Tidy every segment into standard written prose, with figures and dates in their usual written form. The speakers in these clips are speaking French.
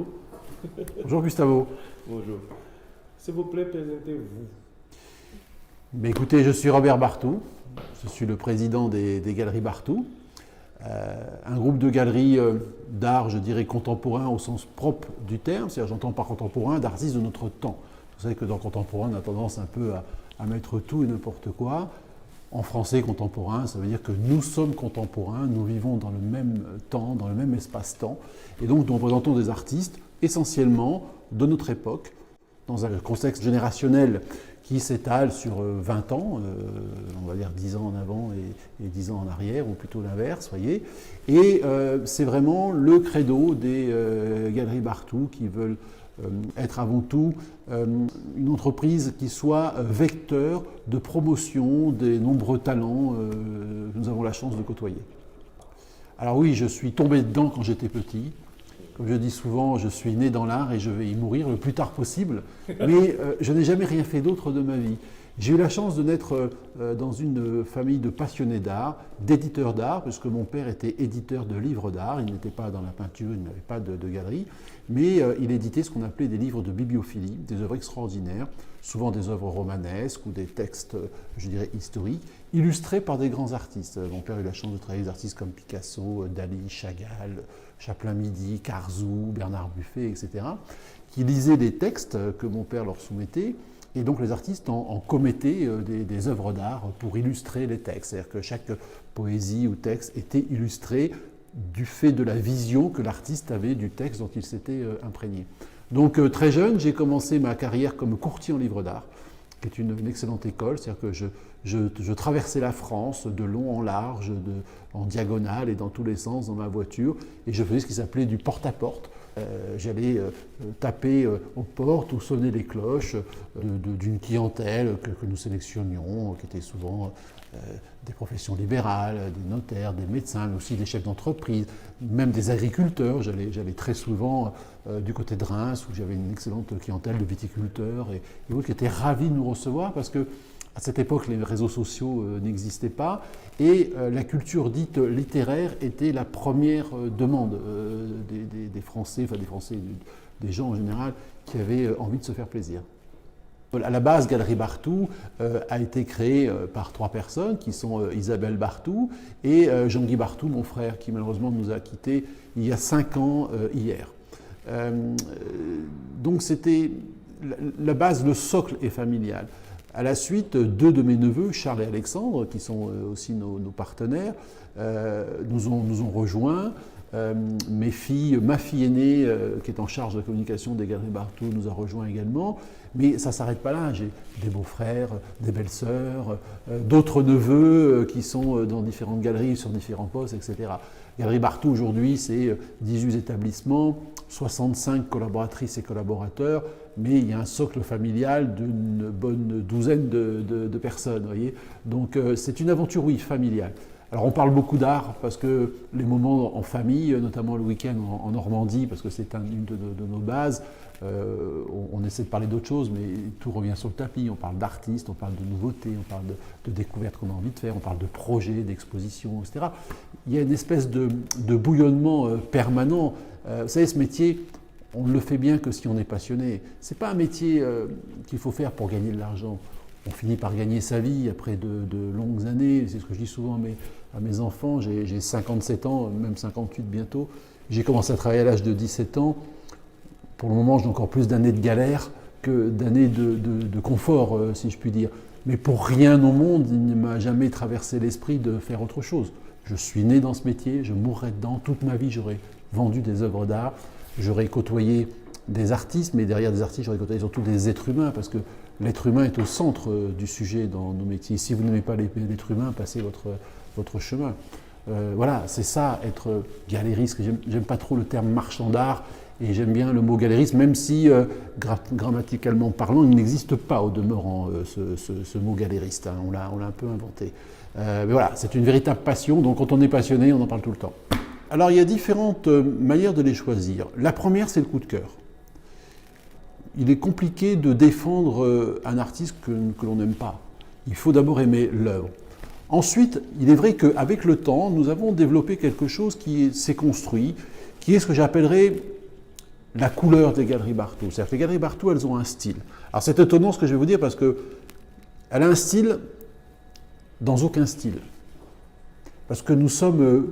bonjour. Bonjour Gustavo. Bonjour. S'il vous plaît, présentez-vous. Écoutez, je suis Robert Barthou, je suis le président des Galeries Barthou, un groupe de galeries d'art, je dirais, contemporain au sens propre du terme, c'est-à-dire j'entends par contemporain d'artistes de notre temps. Vous savez que dans contemporain, on a tendance un peu à mettre tout et n'importe quoi. En français, contemporain, ça veut dire que nous sommes contemporains, nous vivons dans le même temps, dans le même espace-temps, et donc nous représentons des artistes essentiellement de notre époque, dans un contexte générationnel qui s'étale sur 20 ans, on va dire 10 ans en avant et 10 ans en arrière, ou plutôt l'inverse, voyez. Et c'est vraiment le credo des Galeries Barthou qui veulent être avant tout une entreprise qui soit vecteur de promotion des nombreux talents que nous avons la chance de côtoyer. Alors oui, je suis tombé dedans quand j'étais petit. Comme je dis souvent, je suis né dans l'art et je vais y mourir le plus tard possible, mais je n'ai jamais rien fait d'autre de ma vie. J'ai eu la chance de naître dans une famille de passionnés d'art, d'éditeurs d'art, parce que mon père était éditeur de livres d'art, il n'était pas dans la peinture, il n'avait pas de galerie, mais il éditait ce qu'on appelait des livres de bibliophilie, des œuvres extraordinaires, souvent des œuvres romanesques ou des textes, je dirais, historiques, illustrés par des grands artistes. Mon père a eu la chance de travailler avec des artistes comme Picasso, Dali, Chagall, Chaplin-Midi, Carzou, Bernard Buffet, etc., qui lisaient des textes que mon père leur soumettait. Et donc les artistes en commettaient des œuvres d'art pour illustrer les textes. C'est-à-dire que chaque poésie ou texte était illustré du fait de la vision que l'artiste avait du texte dont il s'était imprégné. Donc très jeune, j'ai commencé ma carrière comme courtier en livres d'art, qui est une excellente école. C'est-à-dire que je traversais la France de long en large, en diagonale et dans tous les sens dans ma voiture, et je faisais ce qui s'appelait du porte-à-porte. J'allais taper aux portes ou sonner les cloches d'une clientèle que nous sélectionnions, qui était souvent des professions libérales, des notaires, des médecins, mais aussi des chefs d'entreprise, même des agriculteurs. J'allais très souvent du côté de Reims, où j'avais une excellente clientèle de viticulteurs et autres qui étaient ravis de nous recevoir parce que à cette époque, les réseaux sociaux n'existaient pas et la culture dite littéraire était la première demande des Français, enfin des Français, des gens en général, qui avaient envie de se faire plaisir. À la base, Galerie Barthou a été créée par 3 personnes, qui sont Isabelle Barthou et Jean-Guy Barthou, mon frère, qui malheureusement nous a quittés il y a 5 ans hier. Donc c'était la base, le socle est familial. À la suite, 2 de mes neveux, Charles et Alexandre, qui sont aussi nos partenaires, nous ont rejoints. Ma fille aînée, qui est en charge de la communication des Galeries Barthou, nous a rejoints également. Mais ça ne s'arrête pas là. J'ai des beaux-frères, des belles-sœurs, d'autres neveux qui sont dans différentes galeries, sur différents postes, etc. Galerie Barthou, aujourd'hui, c'est 18 établissements, 65 collaboratrices et collaborateurs, mais il y a un socle familial d'une bonne douzaine de personnes, voyez. Donc c'est une aventure, oui, familiale. Alors on parle beaucoup d'art parce que les moments en famille, notamment le week-end en Normandie, parce que c'est une de nos bases, on essaie de parler d'autres choses, mais tout revient sur le tapis. On parle d'artistes, on parle de nouveautés, on parle de découvertes qu'on a envie de faire, on parle de projets, d'expositions, etc. Il y a une espèce de bouillonnement permanent. Vous savez, ce métier, on ne le fait bien que si on est passionné. Ce n'est pas un métier qu'il faut faire pour gagner de l'argent. On finit par gagner sa vie après de longues années. C'est ce que je dis souvent à mes enfants. J'ai 57 ans, même 58 bientôt. J'ai commencé à travailler à l'âge de 17 ans. Pour le moment, j'ai encore plus d'années de galère que d'années de confort, si je puis dire. Mais pour rien au monde, il ne m'a jamais traversé l'esprit de faire autre chose. Je suis né dans ce métier, je mourrai dedans. Toute ma vie, j'aurais vendu des œuvres d'art. J'aurais côtoyé des artistes, mais derrière des artistes, j'aurais côtoyé surtout des êtres humains, parce que l'être humain est au centre du sujet dans nos métiers. Si vous n'aimez pas l'être humain, passez votre chemin. Voilà, c'est ça, être galériste. J'aime pas trop le terme marchand d'art, et j'aime bien le mot galériste, même si, grammaticalement parlant, il n'existe pas au demeurant ce mot galériste. Hein. On l'a un peu inventé. Mais voilà, c'est une véritable passion, donc quand on est passionné, on en parle tout le temps. Alors il y a différentes manières de les choisir. La première, c'est le coup de cœur. Il est compliqué de défendre un artiste que l'on n'aime pas. Il faut d'abord aimer l'œuvre. Ensuite, il est vrai qu'avec le temps, nous avons développé quelque chose qui s'est construit, qui est ce que j'appellerais la couleur des galeries Barthoud. C'est-à-dire que les galeries Barthoud, elles ont un style. Alors c'est étonnant ce que je vais vous dire parce qu'elle a un style dans aucun style. Parce que nous sommes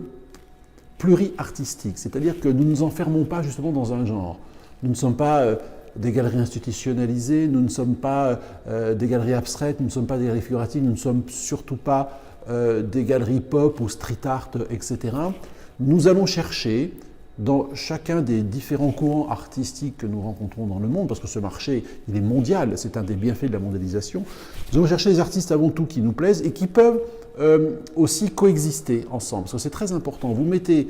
pluri-artistiques, c'est-à-dire que nous ne nous enfermons pas justement dans un genre. Nous ne sommes pas des galeries institutionnalisées, nous ne sommes pas des galeries abstraites, nous ne sommes pas des galeries figuratives, nous ne sommes surtout pas des galeries pop ou street art, etc. Nous allons chercher dans chacun des différents courants artistiques que nous rencontrons dans le monde, parce que ce marché, il est mondial, c'est un des bienfaits de la mondialisation, nous allons chercher des artistes avant tout qui nous plaisent et qui peuvent aussi coexister ensemble, parce que c'est très important. Vous mettez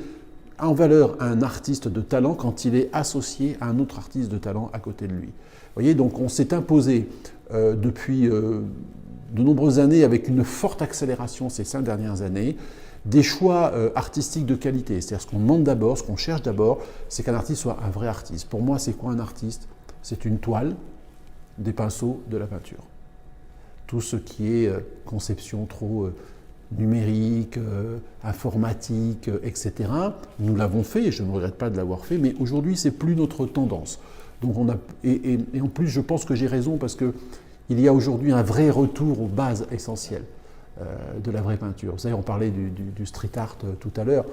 en valeur un artiste de talent quand il est associé à un autre artiste de talent à côté de lui. Vous voyez, donc on s'est imposé depuis de nombreuses années, avec une forte accélération ces 5 dernières années, des choix artistiques de qualité. C'est-à-dire ce qu'on demande d'abord, ce qu'on cherche d'abord, c'est qu'un artiste soit un vrai artiste. Pour moi, c'est quoi un artiste? C'est une toile, des pinceaux, de la peinture. Tout ce qui est conception trop numérique, informatique, etc. Nous l'avons fait, et je ne regrette pas de l'avoir fait, mais aujourd'hui, c'est plus notre tendance. Donc et en plus, je pense que j'ai raison, parce qu'il y a aujourd'hui un vrai retour aux bases essentielles de la vraie peinture. Vous savez, on parlait du street art tout à l'heure.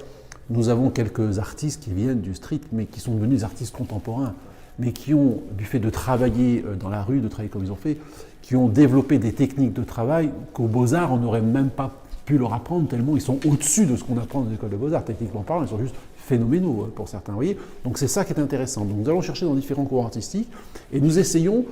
Nous avons quelques artistes qui viennent du street, mais qui sont devenus des artistes contemporains, mais qui ont, du fait de travailler dans la rue, de travailler comme ils ont fait, qui ont développé des techniques de travail qu'aux Beaux-Arts, on n'aurait même pas pu leur apprendre, tellement ils sont au-dessus de ce qu'on apprend dans les écoles de Beaux-Arts. Techniquement parlant, ils sont juste phénoménaux pour certains. Vous voyez, donc c'est ça qui est intéressant. Donc nous allons chercher dans différents cours artistiques et nous essayons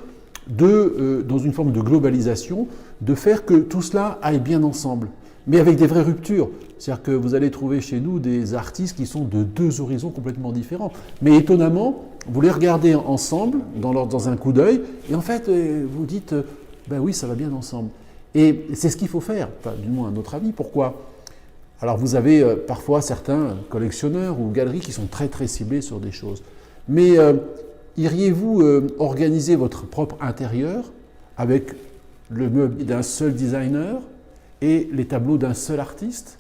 dans une forme de globalisation, de faire que tout cela aille bien ensemble, mais avec des vraies ruptures. C'est-à-dire que vous allez trouver chez nous des artistes qui sont de 2 horizons complètement différents. Mais étonnamment, vous les regardez ensemble, dans un coup d'œil, et en fait, vous dites, ben oui, ça va bien ensemble. Et c'est ce qu'il faut faire, enfin, du moins à notre avis. Pourquoi? Alors vous avez parfois certains collectionneurs ou galeries qui sont très très ciblés sur des choses. Mais iriez-vous organiser votre propre intérieur avec le meuble d'un seul designer et les tableaux d'un seul artiste?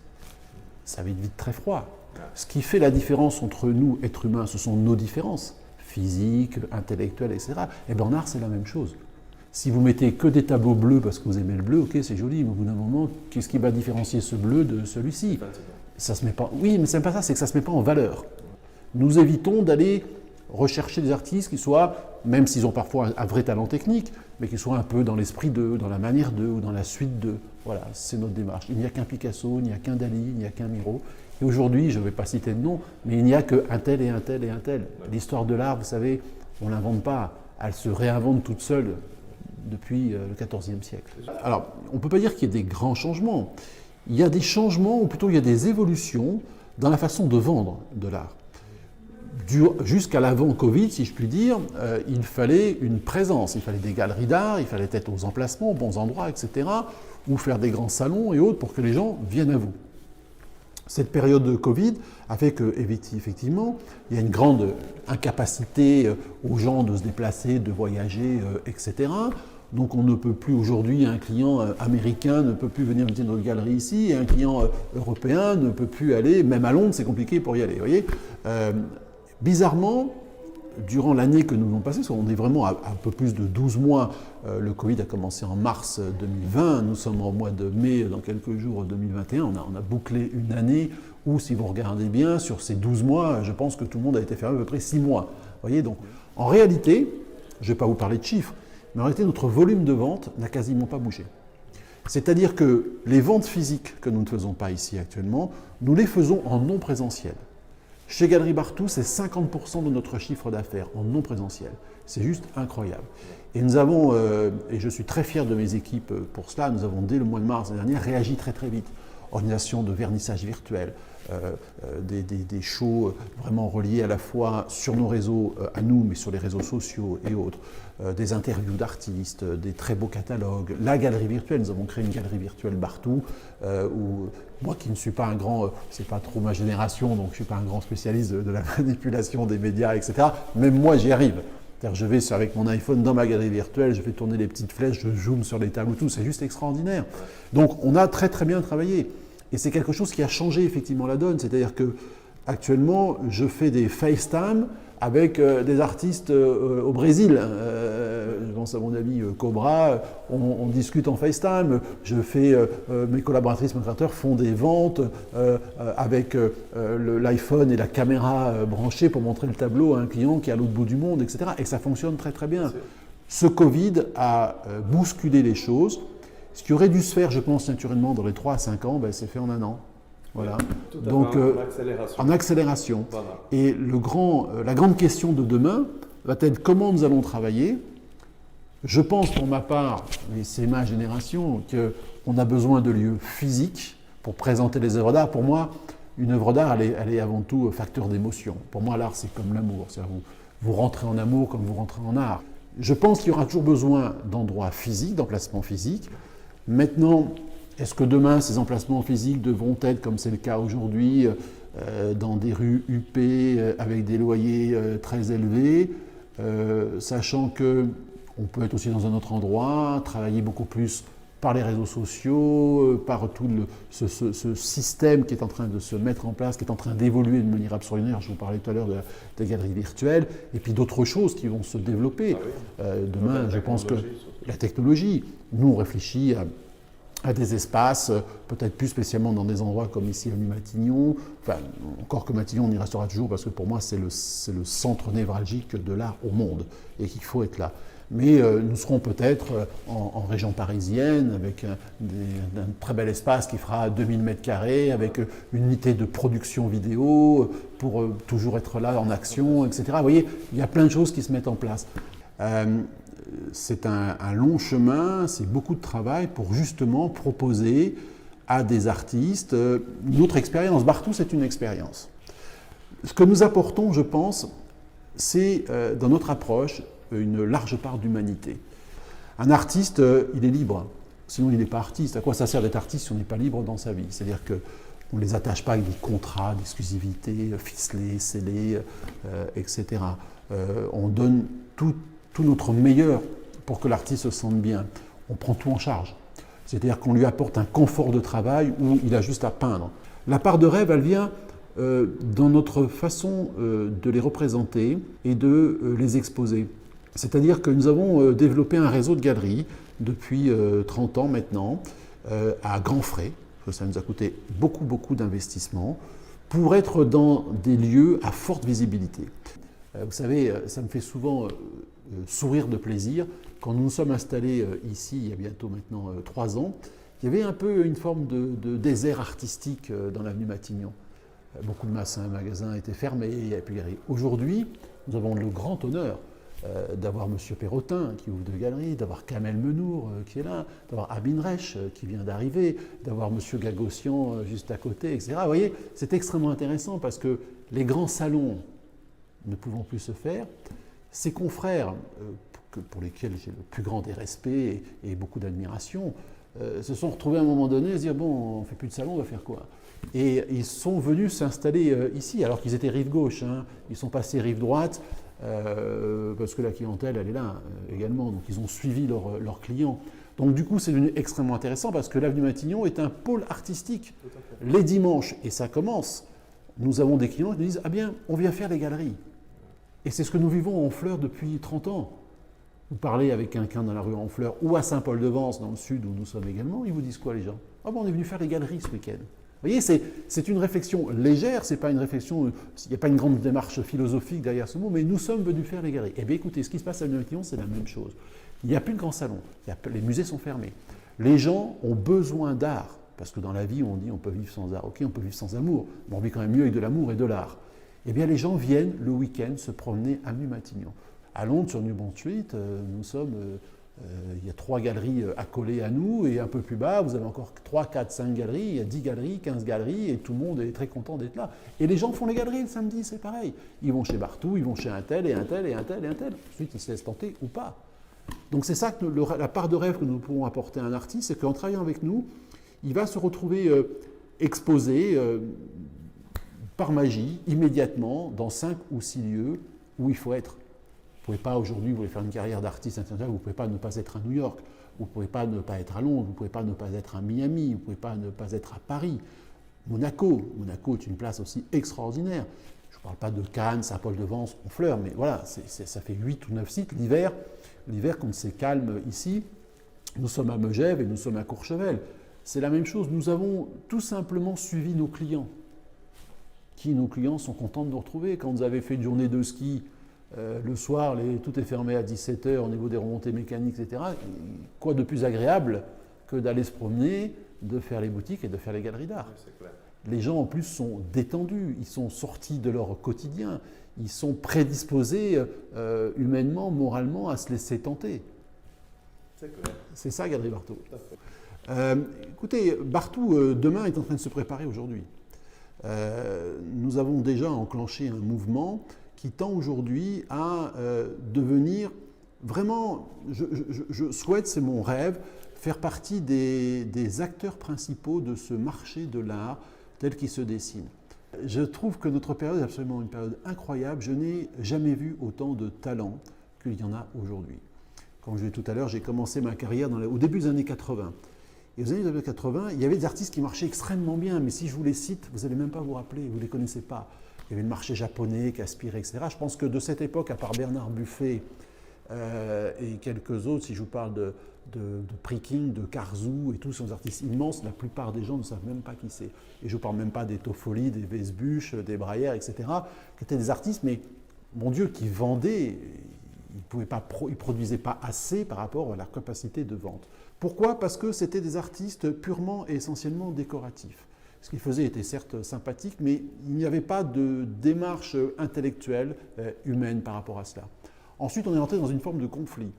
Ça va être vite très froid. Ce qui fait la différence entre nous, êtres humains, ce sont nos différences, physiques, intellectuelles, etc. Et bien en art, c'est la même chose. Si vous mettez que des tableaux bleus parce que vous aimez le bleu, ok, c'est joli, mais au bout d'un moment, qu'est-ce qui va différencier ce bleu de celui-ci? Ça se met pas. Oui, mais c'est pas ça, c'est que ça ne se met pas en valeur. Nous évitons d'aller rechercher des artistes qui soient, même s'ils ont parfois un vrai talent technique, mais qui soient un peu dans l'esprit d'eux, dans la manière d'eux, ou dans la suite d'eux. Voilà, c'est notre démarche. Il n'y a qu'un Picasso, il n'y a qu'un Dali, il n'y a qu'un Miro. Et aujourd'hui, je ne vais pas citer de nom, mais il n'y a qu'un tel et un tel et un tel. L'histoire de l'art, vous savez, on ne l'invente pas. Elle se réinvente toute seule depuis le XIVe siècle. Alors, on ne peut pas dire qu'il y ait des grands changements. Il y a des changements, ou plutôt il y a des évolutions dans la façon de vendre de l'art. Jusqu'à l'avant-Covid, si je puis dire, il fallait une présence, il fallait des galeries d'art, il fallait être aux emplacements, aux bons endroits, etc., ou faire des grands salons et autres pour que les gens viennent à vous. Cette période de Covid a fait que, effectivement, il y a une grande incapacité aux gens de se déplacer, de voyager, etc. Donc on ne peut plus aujourd'hui, un client américain ne peut plus venir visiter notre galerie ici, et un client européen ne peut plus aller, même à Londres, c'est compliqué pour y aller, vous voyez. Bizarrement, durant l'année que nous avons passée, parce qu'on est vraiment à un peu plus de 12 mois, le Covid a commencé en mars 2020, nous sommes au mois de mai, dans quelques jours, 2021, on a bouclé une année où, si vous regardez bien, sur ces 12 mois, je pense que tout le monde a été fermé à peu près 6 mois. Vous voyez, donc, en réalité, je ne vais pas vous parler de chiffres, mais en réalité, notre volume de vente n'a quasiment pas bougé. C'est-à-dire que les ventes physiques que nous ne faisons pas ici actuellement, nous les faisons en non présentiel. Chez Galeries Barthoud, c'est 50% de notre chiffre d'affaires en non présentiel. C'est juste incroyable. Et nous avons, et je suis très fier de mes équipes pour cela, nous avons dès le mois de mars l'année dernière réagi très très vite. Organisation de vernissage virtuel, des shows vraiment reliés à la fois sur nos réseaux à nous, mais sur les réseaux sociaux et autres, des interviews d'artistes, des très beaux catalogues, la galerie virtuelle. Nous avons créé une galerie virtuelle Barthoud, où moi qui ne suis pas un grand, c'est pas trop ma génération, donc je ne suis pas un grand spécialiste de la manipulation des médias, etc. Même moi j'y arrive. C'est-à-dire, je vais avec mon iPhone dans ma galerie virtuelle, je fais tourner les petites flèches, je zoome sur les tableaux, tout, c'est juste extraordinaire. Donc on a très très bien travaillé. Et c'est quelque chose qui a changé effectivement la donne, c'est-à-dire que Actuellement, je fais des FaceTime avec des artistes au Brésil. Je pense à mon ami Cobra, on discute en FaceTime. Mes collaboratrices, mes créateurs font des ventes avec l'iPhone et la caméra branchée pour montrer le tableau à un client qui est à l'autre bout du monde, etc. Et ça fonctionne très très bien. Ce Covid a bousculé les choses. Ce qui aurait dû se faire, je pense, naturellement dans les 3 à 5 ans, c'est fait en 1 an. Voilà. Donc, en accélération. Voilà. Et la grande question de demain va être comment nous allons travailler. Je pense pour ma part, et c'est ma génération, qu'on a besoin de lieux physiques pour présenter les œuvres d'art. Pour moi, une œuvre d'art, elle est avant tout facteur d'émotion. Pour moi, l'art, c'est comme l'amour. Vous rentrez en amour comme vous rentrez en art. Je pense qu'il y aura toujours besoin d'endroits physiques, d'emplacements physiques. Maintenant, est-ce que demain, ces emplacements physiques devront être, comme c'est le cas aujourd'hui, dans des rues huppées, avec des loyers très élevés, sachant qu'on peut être aussi dans un autre endroit, travailler beaucoup plus par les réseaux sociaux, par tout ce système qui est en train de se mettre en place, qui est en train d'évoluer de manière absolument. Je vous parlais tout à l'heure des galeries virtuelles, et puis d'autres choses qui vont se développer. Demain, je pense que la technologie, nous on réfléchit à des espaces, peut-être plus spécialement dans des endroits comme ici à Matignon. Enfin, encore que Matignon, on y restera toujours parce que pour moi, c'est le centre névralgique de l'art au monde et qu'il faut être là. Mais nous serons peut-être en région parisienne avec un très bel espace qui fera 2000 m², avec une unité de production vidéo pour toujours être là en action, etc. Vous voyez, il y a plein de choses qui se mettent en place. C'est un long chemin, c'est beaucoup de travail pour justement proposer à des artistes une autre expérience. Barthou, c'est une expérience. Ce que nous apportons, je pense, c'est dans notre approche une large part d'humanité. Un artiste, il est libre, sinon il n'est pas artiste. À quoi ça sert d'être artiste si on n'est pas libre dans sa vie? C'est-à-dire qu'on ne les attache pas avec des contrats d'exclusivité ficelés, scellés, etc. On donne tout notre meilleur pour que l'artiste se sente bien. On prend tout en charge. C'est-à-dire qu'on lui apporte un confort de travail où il a juste à peindre. La part de rêve, elle vient dans notre façon de les représenter et de les exposer. C'est-à-dire que nous avons développé un réseau de galeries depuis 30 ans maintenant, à grands frais, parce que ça nous a coûté beaucoup d'investissements, pour être dans des lieux à forte visibilité. Vous savez, ça me fait souvent sourire de plaisir. Quand nous nous sommes installés ici, il y a bientôt maintenant 3 ans, il y avait un peu une forme de désert artistique dans l'avenue Matignon. Beaucoup de magasins étaient fermés, il n'y avait plus de galeries. Aujourd'hui, nous avons le grand honneur d'avoir M. Perrotin qui ouvre 2 galeries, d'avoir Kamel Menour qui est là, d'avoir Abin Reich qui vient d'arriver, d'avoir M. Gagossian juste à côté, etc. Vous voyez, c'est extrêmement intéressant parce que les grands salons ne pouvant plus se faire, ces confrères, pour lesquels j'ai le plus grand des respects et beaucoup d'admiration, se sont retrouvés à un moment donné à se dire bon, on ne fait plus de salon, on va faire quoi? Et ils sont venus s'installer ici, alors qu'ils étaient rive gauche, hein. Ils sont passés rive droite, parce que la clientèle, elle est là également, donc ils ont suivi leurs clients. Donc du coup, c'est devenu extrêmement intéressant parce que l'avenue Matignon est un pôle artistique. Les dimanches, et ça commence, nous avons des clients qui nous disent « Ah bien, on vient faire les galeries ». Et c'est ce que nous vivons à Honfleur depuis 30 ans. Vous parlez avec quelqu'un dans la rue Honfleur ou à Saint-Paul-de-Vence, dans le sud où nous sommes également, ils vous disent quoi les gens? « Ah bon, on est venu faire les galeries ce week-end ». Vous voyez, c'est une réflexion légère, c'est pas une réflexion, il n'y a pas une grande démarche philosophique derrière ce mot, mais nous sommes venus faire les galeries. Eh bien écoutez, ce qui se passe à Matignon, c'est la même chose. Il n'y a plus de grands salons, les musées sont fermés. Les gens ont besoin d'art, parce que dans la vie on dit on peut vivre sans art, ok, on peut vivre sans amour, mais on vit quand même mieux avec de l'amour et de l'art. Eh bien les gens viennent le week-end se promener à Matignon. À Londres, sur New Bond Street, nous sommes... il y a 3 galeries accolées à nous et un peu plus bas, vous avez encore 3, 4, 5 galeries, il y a 10 galeries, 15 galeries et tout le monde est très content d'être là. Et les gens font les galeries le samedi, c'est pareil. Ils vont chez Barthou, ils vont chez un tel et un tel et un tel et un tel. Ensuite, ils se laissent tenter ou pas. Donc c'est ça que la part de rêve que nous pouvons apporter à un artiste, c'est qu'en travaillant avec nous, il va se retrouver exposé par magie, immédiatement, dans 5 ou 6 lieux où il faut être. Vous ne pouvez pas aujourd'hui, vous voulez faire une carrière d'artiste international, vous ne pouvez pas ne pas être à New York, vous ne pouvez pas ne pas être à Londres, vous ne pouvez pas ne pas être à Miami, vous ne pouvez pas ne pas être à Paris. Monaco. Monaco est une place aussi extraordinaire. Je ne parle pas de Cannes, Saint-Paul-de-Vence, Honfleur, mais voilà, ça fait 8 ou 9 sites. L'hiver, quand c'est calme ici, nous sommes à Megève et nous sommes à Courchevel. C'est la même chose, nous avons tout simplement suivi nos clients. Nos clients sont contents de nous retrouver. Quand vous avez fait une journée de ski, le soir, tout est fermé à 17h au niveau des remontées mécaniques, etc. Quoi de plus agréable que d'aller se promener, de faire les boutiques et de faire les galeries d'art. Oui, les gens en plus sont détendus, ils sont sortis de leur quotidien, ils sont prédisposés humainement, moralement à se laisser tenter. C'est clair. C'est ça Galerie Barthaud. Écoutez, Barthaud demain est en train de se préparer aujourd'hui. Nous avons déjà enclenché un mouvement qui tend aujourd'hui à devenir vraiment, je souhaite, c'est mon rêve, faire partie des acteurs principaux de ce marché de l'art tel qu'il se dessine. Je trouve que notre période est absolument une période incroyable. Je n'ai jamais vu autant de talent qu'il y en a aujourd'hui. Comme je l'ai dit tout à l'heure, j'ai commencé ma carrière au début des années 80. Et aux années 80, il y avait des artistes qui marchaient extrêmement bien, mais si je vous les cite, vous n'allez même pas vous rappeler, vous ne les connaissez pas. Il y avait le marché japonais, Caspire, etc. Je pense que de cette époque, à part Bernard Buffet et quelques autres, si je vous parle de Priking, de Karzou et tous ces artistes immenses, la plupart des gens ne savent même pas qui c'est. Et je ne parle même pas des Toffoli, des Vesbuche, des Braillère, etc., qui étaient des artistes, mais mon Dieu, qui vendaient, ils ne produisaient pas assez par rapport à leur capacité de vente. Pourquoi? Parce que c'était des artistes purement et essentiellement décoratifs. Ce qu'ils faisaient était certes sympathique, mais il n'y avait pas de démarche intellectuelle, humaine par rapport à cela. Ensuite, on est entré dans une forme de conflit.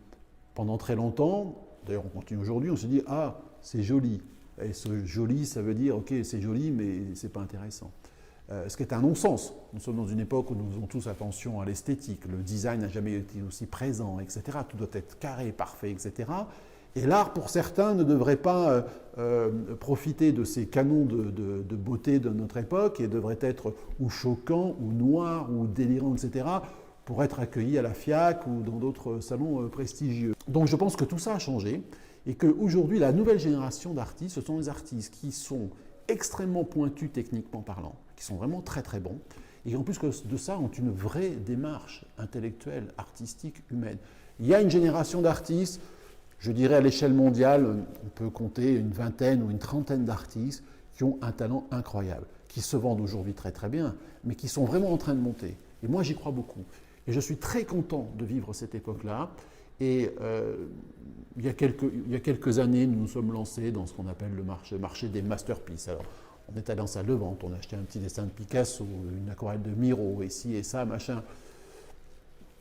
Pendant très longtemps, d'ailleurs on continue aujourd'hui, on se dit « Ah, c'est joli ». Et ce joli, ça veut dire « Ok, c'est joli, mais c'est pas intéressant ». Ce qui est un non-sens. Nous sommes dans une époque où nous faisons tous attention à l'esthétique. Le design n'a jamais été aussi présent, etc. Tout doit être carré, parfait, etc. Et l'art, pour certains, ne devrait pas profiter de ces canons de beauté de notre époque et devrait être ou choquant, ou noir, ou délirant, etc., pour être accueilli à la FIAC ou dans d'autres salons prestigieux. Donc je pense que tout ça a changé et qu'aujourd'hui, la nouvelle génération d'artistes, ce sont des artistes qui sont extrêmement pointus techniquement parlant, qui sont vraiment très très bons, et en plus de ça, ont une vraie démarche intellectuelle, artistique, humaine. Il y a une génération d'artistes, je dirais à l'échelle mondiale, on peut compter une vingtaine ou une trentaine d'artistes qui ont un talent incroyable, qui se vendent aujourd'hui très très bien, mais qui sont vraiment en train de monter. Et moi, j'y crois beaucoup. Et je suis très content de vivre cette époque-là. Et il y a quelques années, nous nous sommes lancés dans ce qu'on appelle le marché des masterpieces. Alors, on est allé en salle de vente, on a acheté un petit dessin de Picasso, une aquarelle de Miro, et ci et ça, machin.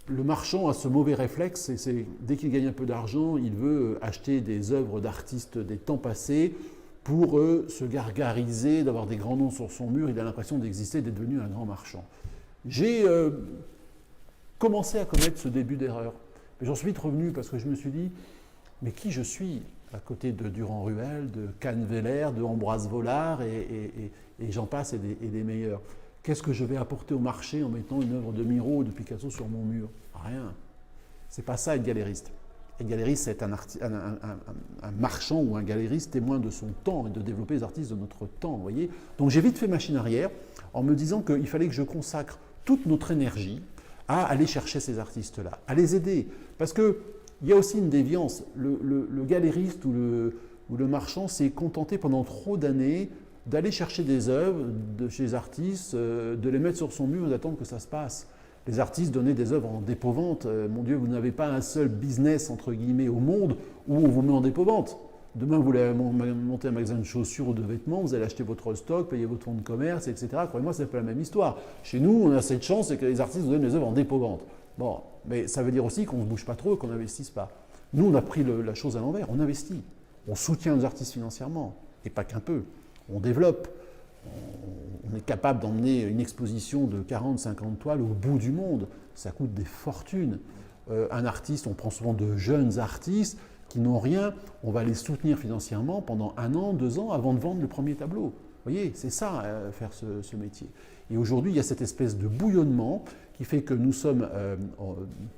Le marchand a ce mauvais réflexe, c'est dès qu'il gagne un peu d'argent, il veut acheter des œuvres d'artistes des temps passés pour se gargariser, d'avoir des grands noms sur son mur. Il a l'impression d'exister, d'être devenu un grand marchand. J'ai commencé à commettre ce début d'erreur. Mais j'en suis vite revenu parce que je me suis dit, mais qui je suis à côté de Durand-Ruel, de Canneveller, de Ambroise Vollard et j'en passe et des meilleurs. Qu'est-ce que je vais apporter au marché en mettant une œuvre de Miro ou de Picasso sur mon mur? Rien. C'est pas ça être galériste. Être galériste, c'est être un marchand ou un galériste témoin de son temps et de développer les artistes de notre temps. Vous voyez. Donc j'ai vite fait machine arrière en me disant qu'il fallait que je consacre toute notre énergie à aller chercher ces artistes-là, à les aider. Parce qu'il y a aussi une déviance. Le galériste ou le marchand s'est contenté pendant trop d'années d'aller chercher des œuvres de chez les artistes, de les mettre sur son mur et d'attendre que ça se passe. Les artistes donnaient des œuvres en dépôt-vente. Mon Dieu, vous n'avez pas un seul business, entre guillemets, au monde où on vous met en dépôt-vente. Demain, vous voulez monter un magasin de chaussures ou de vêtements, vous allez acheter votre stock, payer votre fonds de commerce, etc. Croyez-moi, c'est pas la même histoire. Chez nous, on a cette chance, c'est que les artistes nous donnent des œuvres en dépôt-vente. Bon, mais ça veut dire aussi qu'on ne se bouge pas trop et qu'on n'investisse pas. Nous, on a pris la chose à l'envers, on investit. On soutient nos artistes financièrement, et pas qu'un peu. On développe. On est capable d'emmener une exposition de 40-50 toiles au bout du monde. Ça coûte des fortunes. Un artiste, on prend souvent de jeunes artistes qui n'ont rien, on va les soutenir financièrement pendant 1 an, 2 ans avant de vendre le premier tableau. Vous Vous voyez, c'est ça, faire ce métier. Et aujourd'hui, il y a cette espèce de bouillonnement qui fait que nous sommes,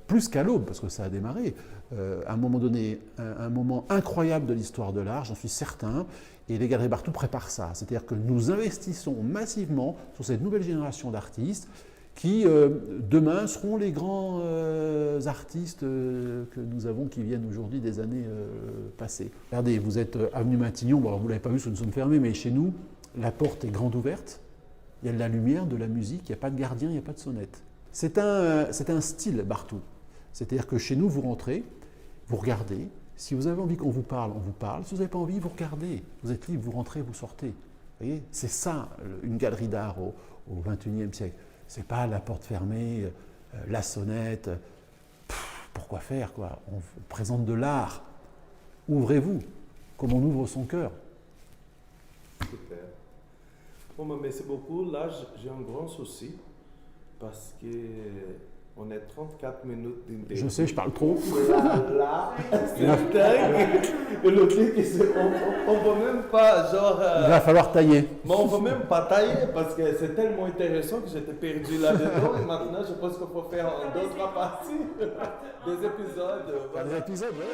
plus qu'à l'aube, parce que ça a démarré, à un moment donné, un moment incroyable de l'histoire de l'art, j'en suis certain, et les Galeries Barthou préparent ça. C'est-à-dire que nous investissons massivement sur cette nouvelle génération d'artistes qui, demain, seront les grands artistes que nous avons qui viennent aujourd'hui des années passées. Regardez, vous êtes avenue Matignon, bon, alors vous ne l'avez pas vu parce que nous sommes fermés, mais chez nous, la porte est grande ouverte, il y a de la lumière, de la musique, il n'y a pas de gardien, il n'y a pas de sonnette. C'est un style Barthou. C'est-à-dire que chez nous, vous rentrez, vous regardez, si vous avez envie qu'on vous parle, on vous parle, si vous n'avez pas envie, vous regardez, vous êtes libre, vous rentrez, vous sortez. Vous voyez, c'est ça, une galerie d'art au XXIe siècle. C'est pas la porte fermée, la sonnette, pourquoi faire quoi? On présente de l'art. Ouvrez-vous, comme on ouvre son cœur. Super. Bon, mais merci beaucoup. Là, j'ai un grand souci parce que on est 34 minutes d'interview. Je sais, je parle trop. Là, c'est dingue. Et le truc, on ne va même pas, genre... Il va falloir tailler. Mais on ne va même pas tailler parce que c'est tellement intéressant que j'étais perdu là-dedans. Et maintenant, je pense qu'il faut faire d'autres parties, des épisodes. Voilà. Des épisodes, ouais.